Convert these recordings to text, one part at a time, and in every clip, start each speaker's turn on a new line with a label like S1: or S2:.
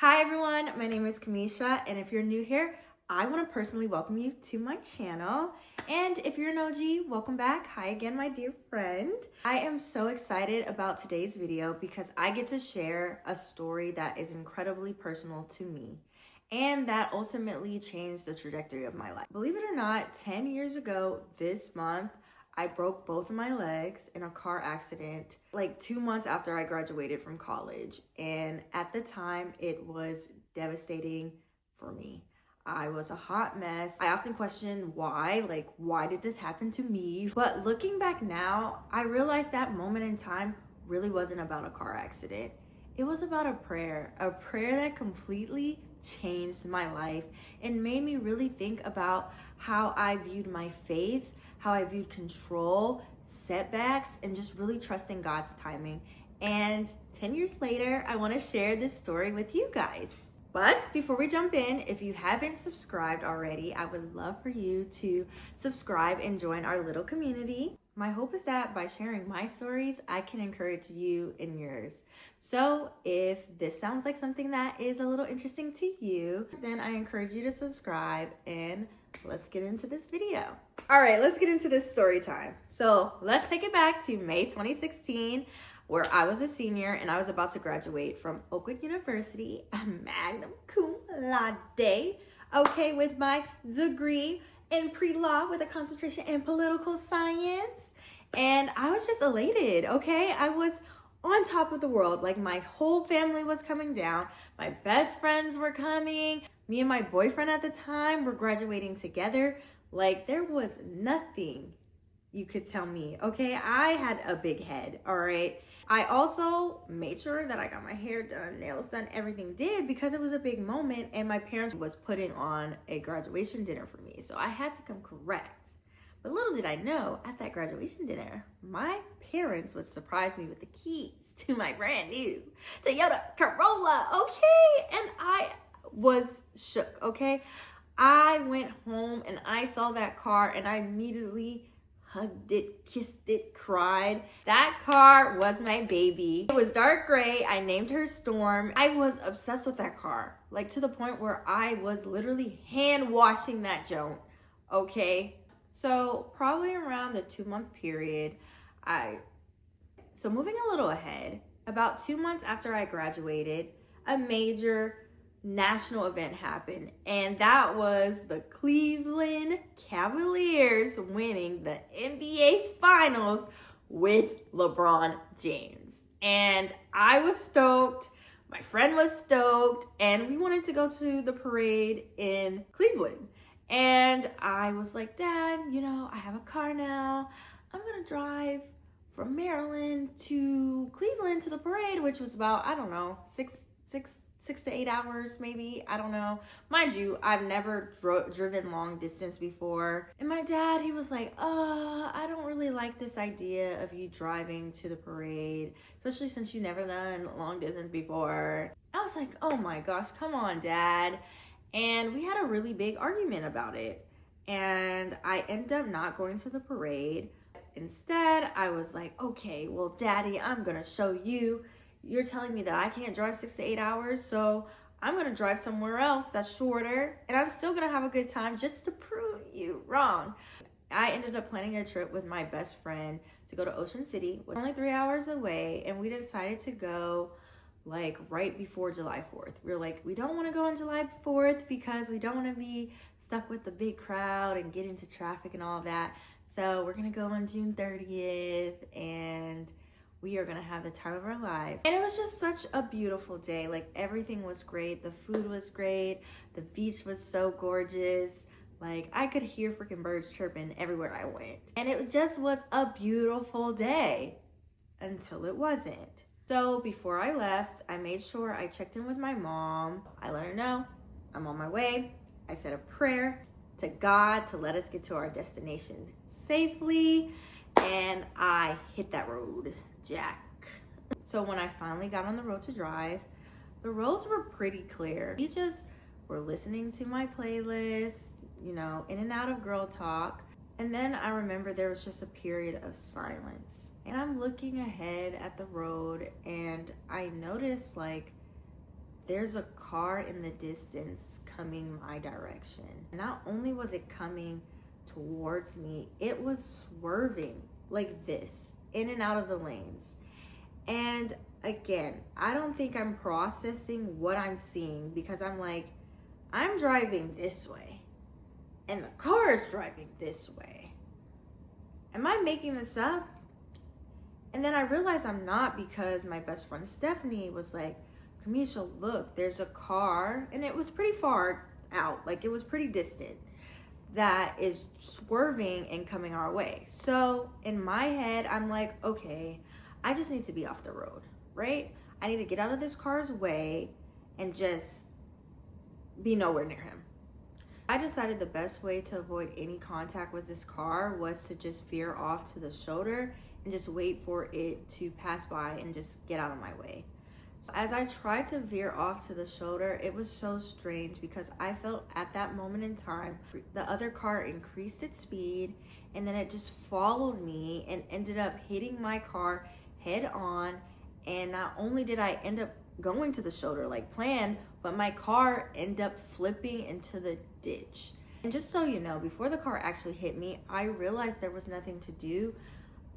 S1: Hi everyone, my name is Kamisha, and if you're new here, I want to personally welcome you to my channel. And if you're an OG, welcome back. Hi again, my dear friend. I am so excited about today's video because I get to share a story that is incredibly personal to me and that ultimately changed the trajectory of my life. Believe it or not, 10 years ago this month, I broke both of my legs in a car accident like 2 months after I graduated from college. And at the time, it was devastating for me. I was a hot mess. I often question why did this happen to me? But looking back now, I realized that moment in time really wasn't about a car accident. It was about a prayer that completely changed my life and made me really think about how I viewed my faith, how I viewed control, setbacks, and just really trusting God's timing. And 10 years later, I want to share this story with you guys. But before we jump in, if you haven't subscribed already, I would love for you to subscribe and join our little community. My hope is that by sharing my stories, I can encourage you in yours. So if this sounds like something that is a little interesting to you, then I encourage you to subscribe and let's get into this video. All right, let's get into this story time. So let's take it back to May 2016, where I was a senior and I was about to graduate from Oakwood University, a magna cum laude, okay, with my degree in pre-law with a concentration in political science. And I was just elated, okay? I was on top of the world. Like, my whole family was coming down. My best friends were coming. Me and my boyfriend at the time were graduating together. Like, there was nothing you could tell me, okay? I had a big head, all right? I also made sure that I got my hair done, nails done, everything did, because it was a big moment and my parents was putting on a graduation dinner for me. So I had to come correct. But little did I know, at that graduation dinner, my parents would surprise me with the keys to my brand new Toyota Corolla, okay? And I was shook, okay? I went home and I saw that car and I immediately hugged it, kissed it, cried. That car was my baby. It was dark gray. I named her Storm. I was obsessed with that car, like to the point where I was literally hand washing that joint, okay? So probably around the 2-month period, so moving a little ahead, about 2 months after I graduated, a major national event happened, and that was the Cleveland Cavaliers winning the NBA Finals with LeBron James. And I was stoked, my friend was stoked, and we wanted to go to the parade in Cleveland. And I was like, Dad, I have a car now. I'm gonna drive from Maryland to Cleveland to the parade, which was about, I don't know, 6 to 8 hours, maybe. I don't know. Mind you, I've never driven long distance before. And my dad, he was like, I don't really like this idea of you driving to the parade, especially since you never done long distance before. I was like, oh my gosh, come on, Dad. And we had a really big argument about it. And I ended up not going to the parade. Instead, I was like, okay, well, Daddy, I'm gonna show you. You're telling me that I can't drive 6 to 8 hours, so I'm gonna drive somewhere else that's shorter, and I'm still gonna have a good time just to prove you wrong. I ended up planning a trip with my best friend to go to Ocean City, which was only 3 hours away, and we decided to go like right before July 4th. We were like, we don't wanna go on July 4th because we don't wanna be stuck with the big crowd and get into traffic and all that. So we're gonna go on June 30th and we are gonna have the time of our lives. And it was just such a beautiful day. Like, everything was great. The food was great. The beach was so gorgeous. Like, I could hear freaking birds chirping everywhere I went. And it just was a beautiful day until it wasn't. So before I left, I made sure I checked in with my mom. I let her know I'm on my way. I said a prayer to God to let us get to our destination safely. And I hit that road, Jack. So when I finally got on the road to drive, the roads were pretty clear. We just were listening to my playlist, in and out of girl talk. And then I remember there was just a period of silence. And I'm looking ahead at the road and I noticed like there's a car in the distance coming my direction. Not only was it coming towards me, it was swerving like this, in and out of the lanes. And again, I don't think I'm processing what I'm seeing, because I'm like, I'm driving this way and the car is driving this way. Am I making this up? And then I realized I'm not, because my best friend Stephanie was like, Kamisha, look, there's a car, and it was pretty far out, like it was pretty distant, that is swerving and coming our way. So in my head, I'm like, okay, I just need to be off the road, right? I need to get out of this car's way and just be nowhere near him. I decided the best way to avoid any contact with this car was to just veer off to the shoulder and just wait for it to pass by and just get out of my way. So as I tried to veer off to the shoulder, it was so strange, because I felt at that moment in time, the other car increased its speed, and then it just followed me and ended up hitting my car head on. And not only did I end up going to the shoulder like planned, but my car ended up flipping into the ditch. And just so you know, before the car actually hit me, I realized there was nothing to do.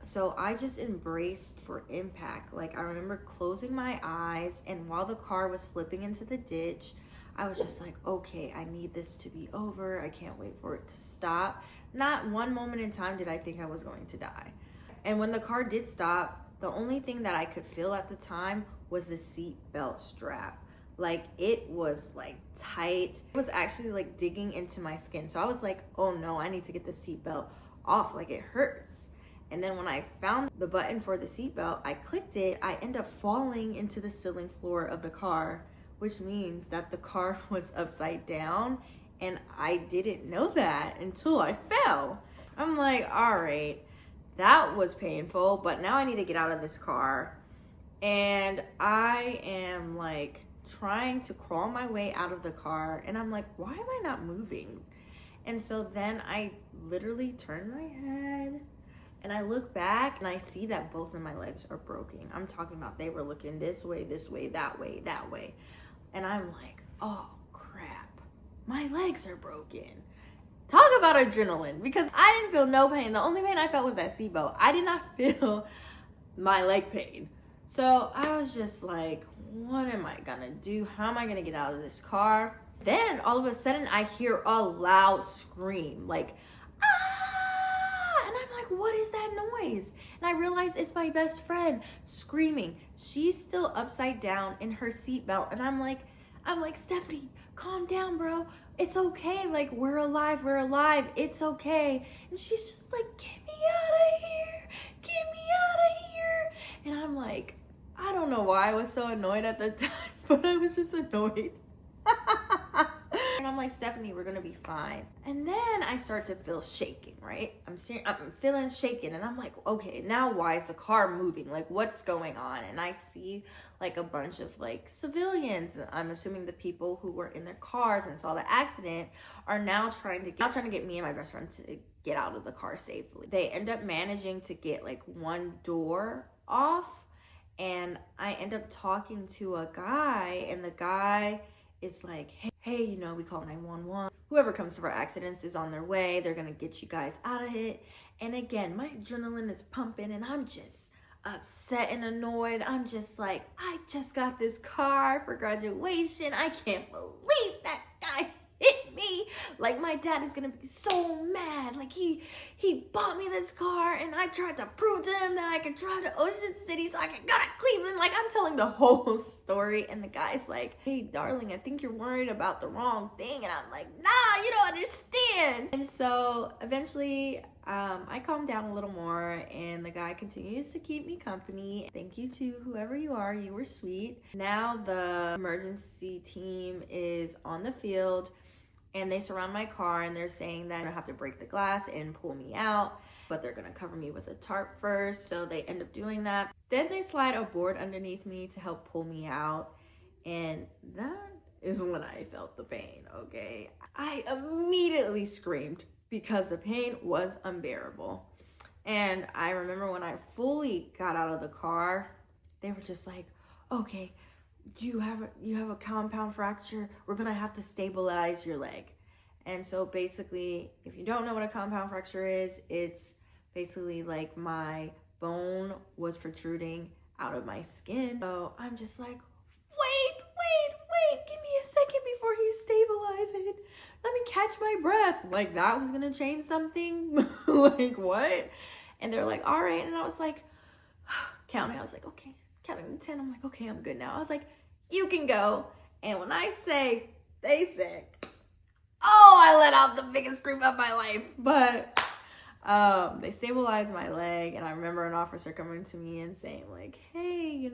S1: So I just embraced for impact. Like, I remember closing my eyes, and while the car was flipping into the ditch, I was just like, okay, I need this to be over. I can't wait for it to stop. Not one moment in time did I think I was going to die. And when the car did stop, the only thing that I could feel at the time was the seat belt strap. Like, it was like tight. It was actually like digging into my skin. So I was like, oh no, I need to get the seat belt off. Like, it hurts. And then when I found the button for the seatbelt, I clicked it. I ended up falling into the ceiling floor of the car, which means that the car was upside down. And I didn't know that until I fell. I'm like, all right, that was painful, but now I need to get out of this car. And I am like trying to crawl my way out of the car. And I'm like, why am I not moving? And so then I literally turned my head, and I look back, and I see that both of my legs are broken. I'm talking about they were looking this way, that way, that way. And I'm like, oh crap, my legs are broken. Talk about adrenaline, because I didn't feel no pain. The only pain I felt was that seatbelt. I did not feel my leg pain. So I was just like, what am I gonna do? How am I gonna get out of this car? Then all of a sudden I hear a loud scream, like, what is that noise? And I realized it's my best friend screaming. She's still upside down in her seatbelt, and I'm like, Stephanie, calm down, bro. It's okay. Like, we're alive. It's okay. And she's just like, get me out of here. Get me out of here. And I'm like, I don't know why I was so annoyed at the time, but I was just annoyed. And I'm like, Stephanie, we're gonna be fine. And then I start to feel shaking, right? I'm feeling shaken, and I'm like, okay, now why is the car moving? Like, what's going on? And I see like a bunch of like civilians. I'm assuming the people who were in their cars and saw the accident are now trying to get me and my best friend to get out of the car safely. They end up managing to get like one door off, and I end up talking to a guy, and the guy is like, hey, you know, we call 911. Whoever comes to our accidents is on their way. They're gonna get you guys out of it. And again, my adrenaline is pumping, and I'm just upset and annoyed. I'm just like, I just got this car for graduation. I can't believe that guy hit me. Like, my dad is gonna be so mad. Like, he bought me this car, and I tried to prove to him that I could drive to Ocean City so I could go to Cleveland. Like, I'm telling the whole story, and the guy's like, hey, darling, I think you're worried about the wrong thing. And I'm like, nah, you don't understand. And so eventually I calmed down a little more, and the guy continues to keep me company. Thank you to whoever you are. You were sweet. Now the emergency team is on the field, and they surround my car, and they're saying that I have to break the glass and pull me out, but they're gonna cover me with a tarp first. So they end up doing that. Then they slide a board underneath me to help pull me out. And that is when I felt the pain, okay? I immediately screamed because the pain was unbearable. And I remember when I fully got out of the car, they were just like, okay, you have a compound fracture. We're gonna have to stabilize your leg. And so basically, if you don't know what a compound fracture is, it's basically like my bone was protruding out of my skin. So I'm just like, wait, give me a second before you stabilize it. Let me catch my breath. Like that was gonna change something. Like what? And they're like, all right. And I was like, counting. I was like, okay, counting to 10. I'm like, okay, I'm good now. I was like, you can go. And when I say, they said, oh, I let out the biggest scream of my life. But they stabilized my leg. And I remember an officer coming to me and saying like, hey,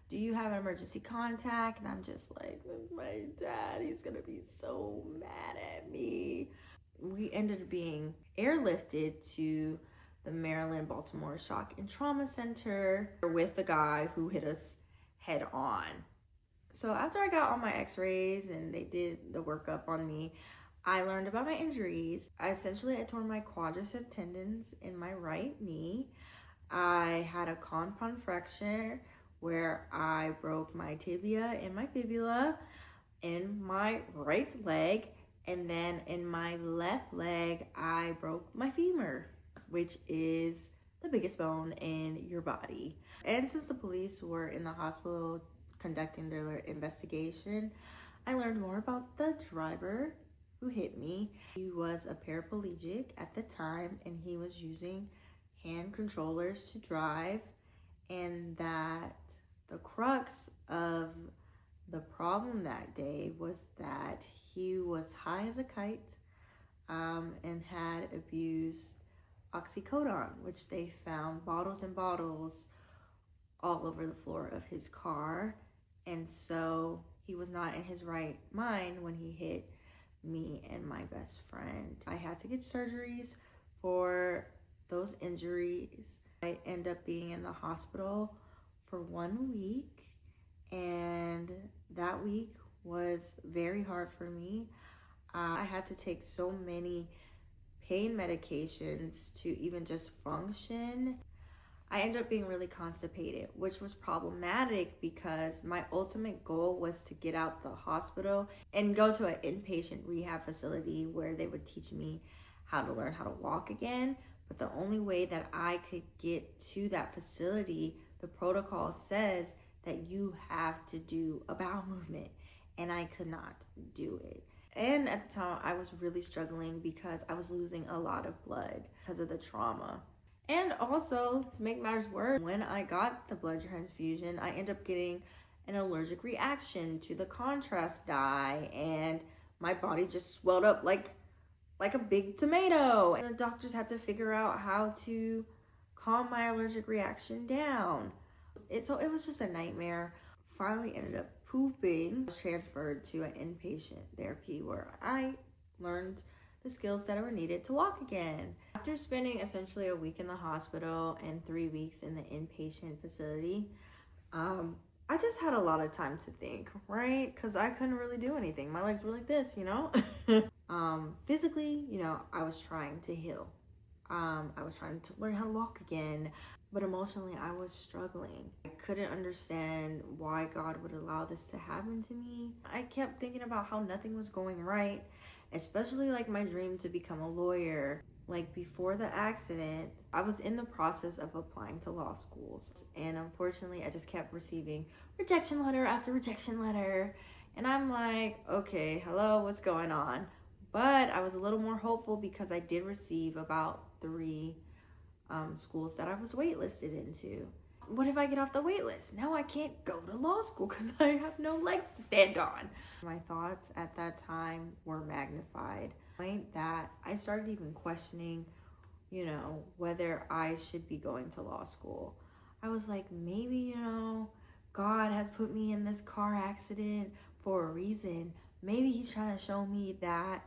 S1: do you have an emergency contact? And I'm just like, my dad, he's gonna be so mad at me. We ended up being airlifted to the Maryland-Baltimore Shock and Trauma Center with the guy who hit us head on. So after I got all my x-rays and they did the workup on me, I learned about my injuries. I tore my quadricep tendons in my right knee. I had a compound fracture where I broke my tibia and my fibula in my right leg. And then in my left leg, I broke my femur, which is the biggest bone in your body. And since the police were in the hospital conducting their investigation, I learned more about the driver who hit me. He was a paraplegic at the time, and he was using hand controllers to drive, and that the crux of the problem that day was that he was high as a kite and had abused oxycodone, which they found bottles and bottles all over the floor of his car. And so he was not in his right mind when he hit me and my best friend. I had to get surgeries for those injuries. I ended up being in the hospital for 1 week, and that week was very hard for me. I had to take so many pain medications to even just function. I ended up being really constipated, which was problematic because my ultimate goal was to get out the hospital and go to an inpatient rehab facility where they would teach me how to learn how to walk again. But the only way that I could get to that facility, the protocol says that you have to do a bowel movement, and I could not do it. And at the time, I was really struggling because I was losing a lot of blood because of the trauma. And also, to make matters worse, when I got the blood transfusion, I ended up getting an allergic reaction to the contrast dye, and my body just swelled up like a big tomato. And the doctors had to figure out how to calm my allergic reaction down. So it was just a nightmare. Finally ended up pooping. I was transferred to an inpatient therapy where I learned the skills that were needed to walk again. After spending essentially a week in the hospital and 3 weeks in the inpatient facility, I just had a lot of time to think, right? Because I couldn't really do anything. My legs were like this, Physically, I was trying to heal. I was trying to learn how to walk again. But emotionally, I was struggling. I couldn't understand why God would allow this to happen to me. I kept thinking about how nothing was going right, especially like my dream to become a lawyer. Like before the accident, I was in the process of applying to law schools. And unfortunately, I just kept receiving rejection letter after rejection letter. And I'm like, okay, hello, what's going on? But I was a little more hopeful because I did receive about 3 schools that I was waitlisted into. What if I get off the wait list? Now I can't go to law school because I have no legs to stand on. My thoughts at that time were magnified. That I started even questioning, whether I should be going to law school. I was like, maybe, God has put me in this car accident for a reason. Maybe he's trying to show me that,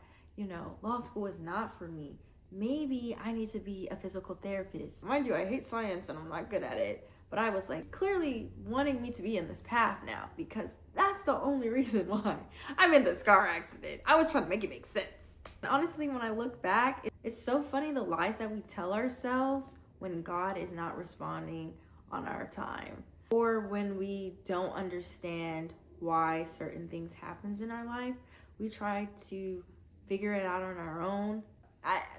S1: law school is not for me. Maybe I need to be a physical therapist. Mind you, I hate science and I'm not good at it. But I was like clearly wanting me to be in this path now because that's the only reason why I'm in this car accident. I was trying to make it make sense. And honestly, when I look back, it's so funny the lies that we tell ourselves when God is not responding on our time. or when we don't understand why certain things happens in our life, we try to figure it out on our own.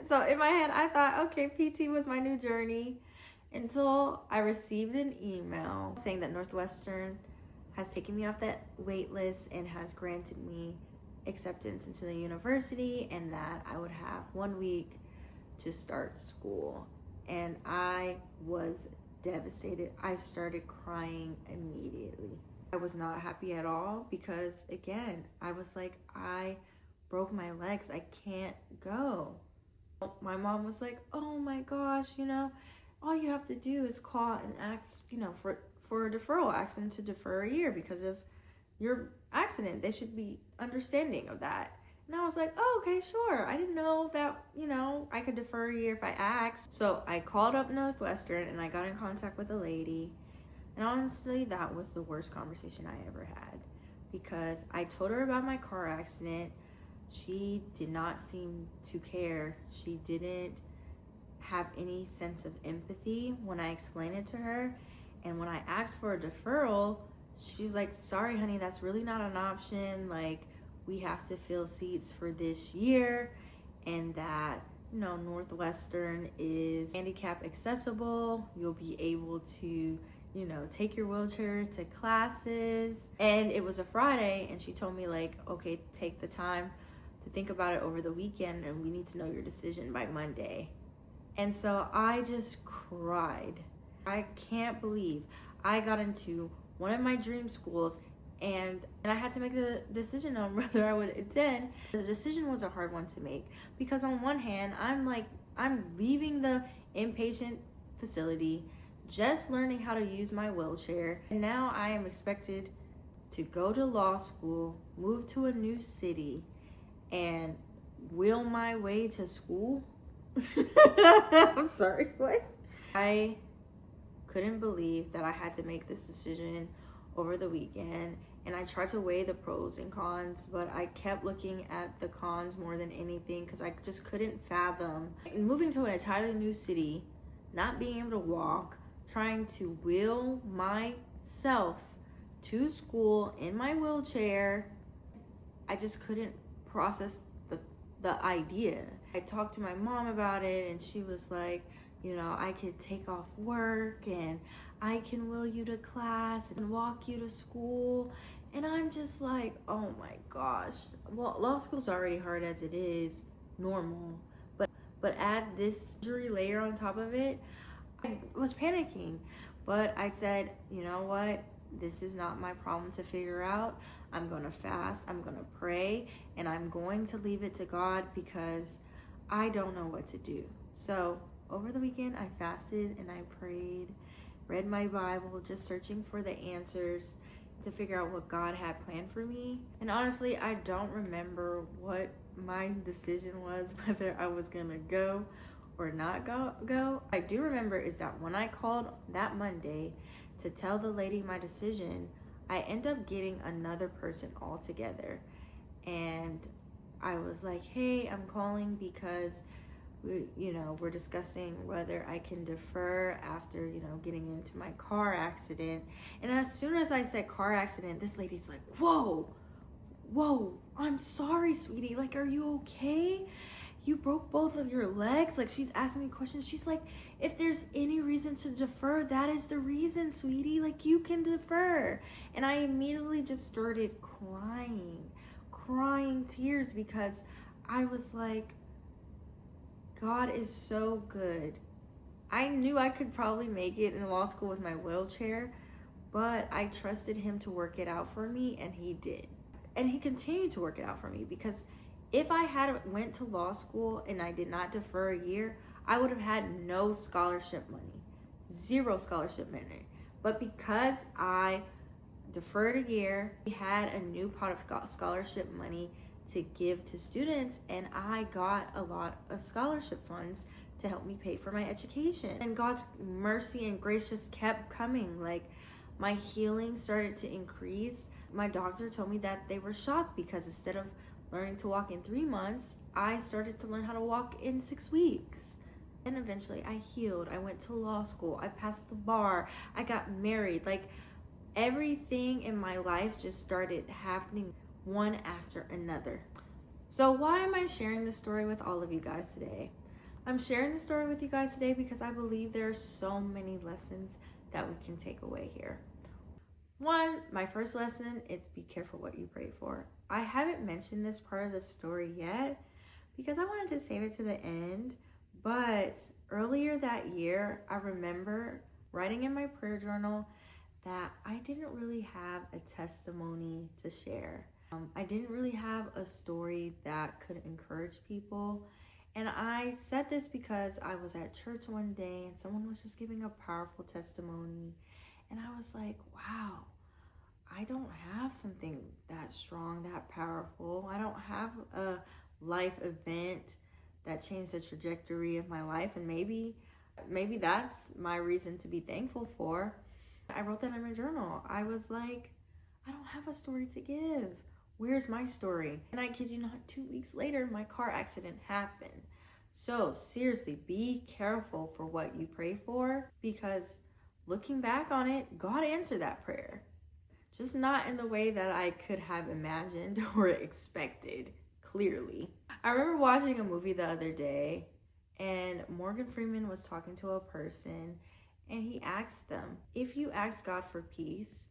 S1: So in my head, I thought, okay, PT was my new journey, until I received an email saying that Northwestern has taken me off that wait list and has granted me acceptance into the university, and that I would have 1 week to start school. And I was devastated. I started crying immediately. I was not happy at all because, again, I was like, I broke my legs. I can't go. My mom was like, oh my gosh, all you have to do is call and ask, for a deferral, ask them to defer a year because of your accident. They should be understanding of that. And I was like, oh, okay, sure. I didn't know that, I could defer a year if I asked. So I called up Northwestern and I got in contact with a lady. And honestly, that was the worst conversation I ever had, because I told her about my car accident. She did not seem to care. She didn't have any sense of empathy when I explained it to her. And when I asked for a deferral, she was like, sorry, honey, that's really not an option. Like, we have to fill seats for this year, and that, Northwestern is handicap accessible. You'll be able to, take your wheelchair to classes. And it was a Friday, and she told me, like, okay, take the time to think about it over the weekend, and we need to know your decision by Monday. And so I just cried. I can't believe I got into one of my dream schools, and I had to make the decision on whether I would attend. The decision was a hard one to make, because on one hand, I'm leaving the inpatient facility, just learning how to use my wheelchair, and now I am expected to go to law school, move to a new city, and wheel my way to school. I'm sorry, what? I couldn't believe that I had to make this decision over the weekend, and I tried to weigh the pros and cons, but I kept looking at the cons more than anything, because I just couldn't fathom moving to an entirely new city, not being able to walk, trying to wheel myself to school in my wheelchair. I just couldn't process the idea. I talked to my mom about it, and she was like, I could take off work and I can wheel you to class and walk you to school. And I'm just like, oh my gosh. Well, law school's already hard as it is, normal. But add this injury layer on top of it, I was panicking. But I said, you know what? This is not my problem to figure out. I'm going to fast, I'm going to pray, and I'm going to leave it to God, because I don't know what to do. So over the weekend, I fasted and I prayed, read my Bible, just searching for the answers to figure out what God had planned for me. And honestly, I don't remember what my decision was, whether I was going to go or not go. I do remember is that when I called that Monday to tell the lady my decision, I end up getting another person altogether. And I was like, hey, I'm calling because we're discussing whether I can defer after, getting into my car accident. And as soon as I said car accident, this lady's like, whoa, I'm sorry, sweetie. Like, are you okay? You broke both of your legs? Like, she's asking me questions. She's like, if there's any reason to defer, that is the reason, sweetie. Like, you can defer. And I immediately just started crying tears, because I was like, God is so good. I knew I could probably make it in law school with my wheelchair, but I trusted him to work it out for me, and he did. And he continued to work it out for me, because if I had went to law school and I did not defer a year, I would have had no scholarship money, 0 scholarship money. But because I deferred a year, we had a new pot of scholarship money to give to students, and I got a lot of scholarship funds to help me pay for my education. And God's mercy and grace just kept coming. Like, my healing started to increase. My doctor told me that they were shocked, because instead of learning to walk in 3 months, I started to learn how to walk in 6 weeks. And eventually I healed. I went to law school. I passed the bar. I got married. Like, everything in my life just started happening one after another. So why am I sharing this story with all of you guys today? I'm sharing the story with you guys today because I believe there are so many lessons that we can take away here. One, my first lesson is be careful what you pray for. I haven't mentioned this part of the story yet because I wanted to save it to the end. But earlier that year, I remember writing in my prayer journal that I didn't really have a testimony to share. I didn't really have a story that could encourage people. And I said this because I was at church one day and someone was just giving a powerful testimony. And I was like, wow, I don't have something that strong, that powerful. I don't have a life event that changed the trajectory of my life. And maybe that's my reason to be thankful for. I wrote that in my journal. I was like, I don't have a story to give. Where's my story? And I kid you not, 2 weeks later, my car accident happened. So seriously, be careful for what you pray for, because looking back on it, God answered that prayer. Just not in the way that I could have imagined or expected, clearly. I remember watching a movie the other day, and Morgan Freeman was talking to a person, and he asked them, if you ask God for peace,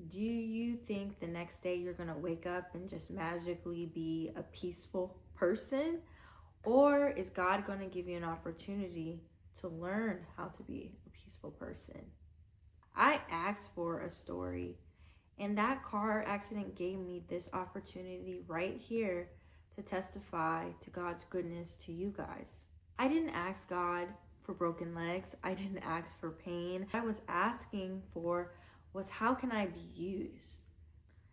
S1: do you think the next day you're gonna wake up and just magically be a peaceful person? Or is God gonna give you an opportunity to learn how to be a peaceful person? I asked for a story, and that car accident gave me this opportunity right here to testify to God's goodness to you guys. I didn't ask God for broken legs. I didn't ask for pain. I was asking for was how can I be used?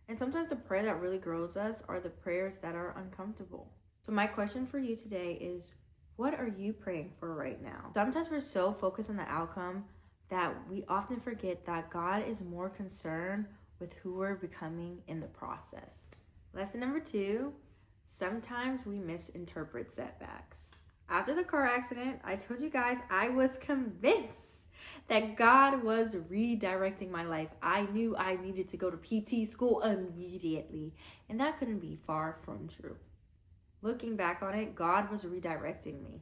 S1: And sometimes the prayer that really grows us are the prayers that are uncomfortable. So my question for you today is, what are you praying for right now? Sometimes we're so focused on the outcome that we often forget that God is more concerned with who we're becoming in the process. Lesson number 2, sometimes we misinterpret setbacks. After the car accident, I told you guys I was convinced that God was redirecting my life. I knew I needed to go to PT school immediately, and that couldn't be far from true. Looking back on it, God was redirecting me.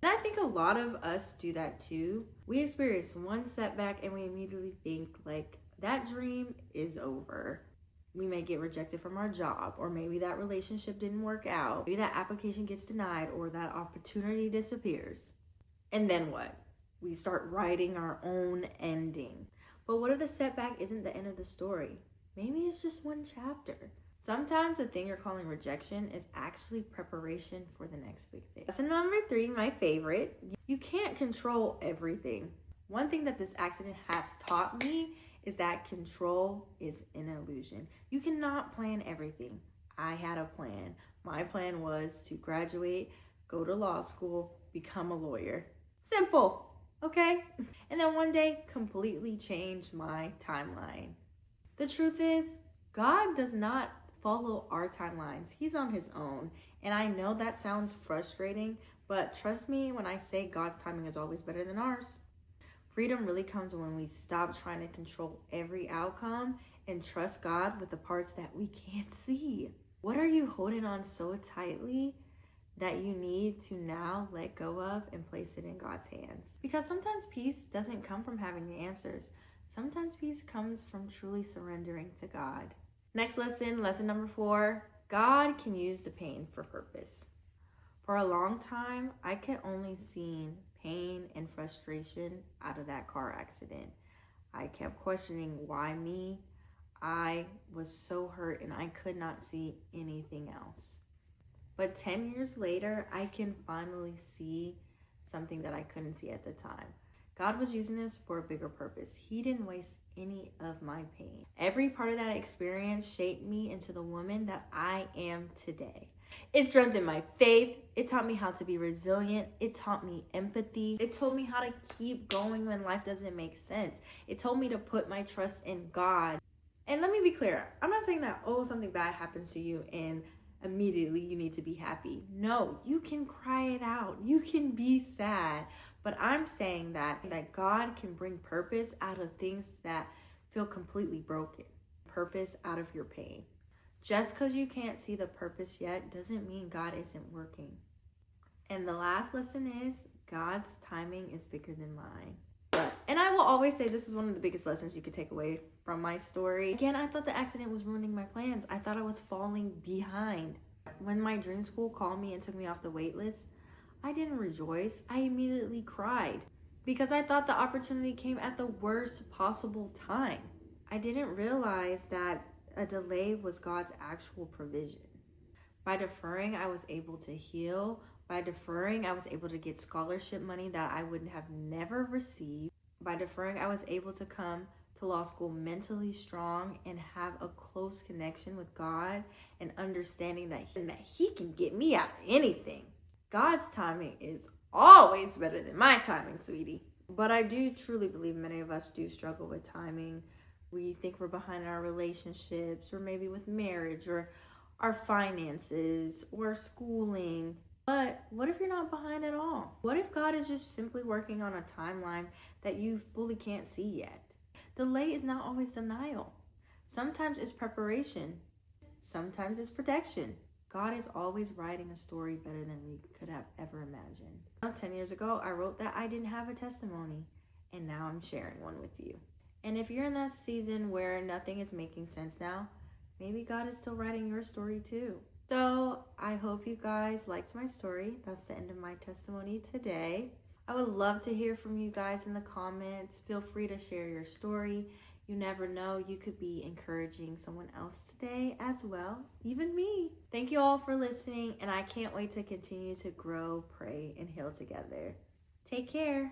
S1: And I think a lot of us do that too. We experience one setback and we immediately think like that dream is over. We may get rejected from our job, or maybe that relationship didn't work out. Maybe that application gets denied, or that opportunity disappears. And then what? We start writing our own ending. But what if the setback isn't the end of the story? Maybe it's just one chapter. Sometimes the thing you're calling rejection is actually preparation for the next big thing. Lesson number 3, my favorite. You can't control everything. One thing that this accident has taught me is that control is an illusion. You cannot plan everything. I had a plan. My plan was to graduate, go to law school, become a lawyer. Simple. Okay? And then one day, completely changed my timeline. The truth is, God does not follow our timelines. He's on his own. And I know that sounds frustrating, but trust me when I say God's timing is always better than ours. Freedom really comes when we stop trying to control every outcome and trust God with the parts that we can't see. What are you holding on so tightly that you need to now let go of and place it in God's hands? Because sometimes peace doesn't come from having the answers. Sometimes peace comes from truly surrendering to God. Next lesson, lesson number 4, God can use the pain for purpose. For a long time, I could only see pain and frustration out of that car accident. I kept questioning why me. I was so hurt and I could not see anything else. But 10 years later, I can finally see something that I couldn't see at the time. God was using this for a bigger purpose. He didn't waste any of my pain. Every part of that experience shaped me into the woman that I am today. It strengthened my faith. It taught me how to be resilient. It taught me empathy. It told me how to keep going when life doesn't make sense. It told me to put my trust in God. And let me be clear, I'm not saying that, something bad happens to you and immediately you need to be happy. No, you can cry it out. You can be sad. But I'm saying that God can bring purpose out of things that feel completely broken. Purpose out of your pain. Just because you can't see the purpose yet doesn't mean God isn't working. And the last lesson is God's timing is bigger than mine. And I will always say this is one of the biggest lessons you could take away from my story. Again, I thought the accident was ruining my plans. I thought I was falling behind. When my dream school called me and took me off the wait list, I didn't rejoice. I immediately cried because I thought the opportunity came at the worst possible time. I didn't realize that a delay was God's actual provision. By deferring, I was able to heal. By deferring, I was able to get scholarship money that I would have never received. By deferring, I was able to come to law school mentally strong and have a close connection with God and understanding that He can get me out of anything. God's timing is always better than my timing, sweetie. But I do truly believe many of us do struggle with timing. We think we're behind in our relationships, or maybe with marriage, or our finances, or schooling. But what if you're not behind at all? What if God is just simply working on a timeline that you fully can't see yet? Delay is not always denial. Sometimes it's preparation. Sometimes it's protection. God is always writing a story better than we could have ever imagined. 10 years ago, I wrote that I didn't have a testimony, and now I'm sharing one with you. And if you're in that season where nothing is making sense now, maybe God is still writing your story too. So I hope you guys liked my story. That's the end of my testimony today. I would love to hear from you guys in the comments. Feel free to share your story. You never know, you could be encouraging someone else today as well, even me. Thank you all for listening, and I can't wait to continue to grow, pray, and heal together. Take care.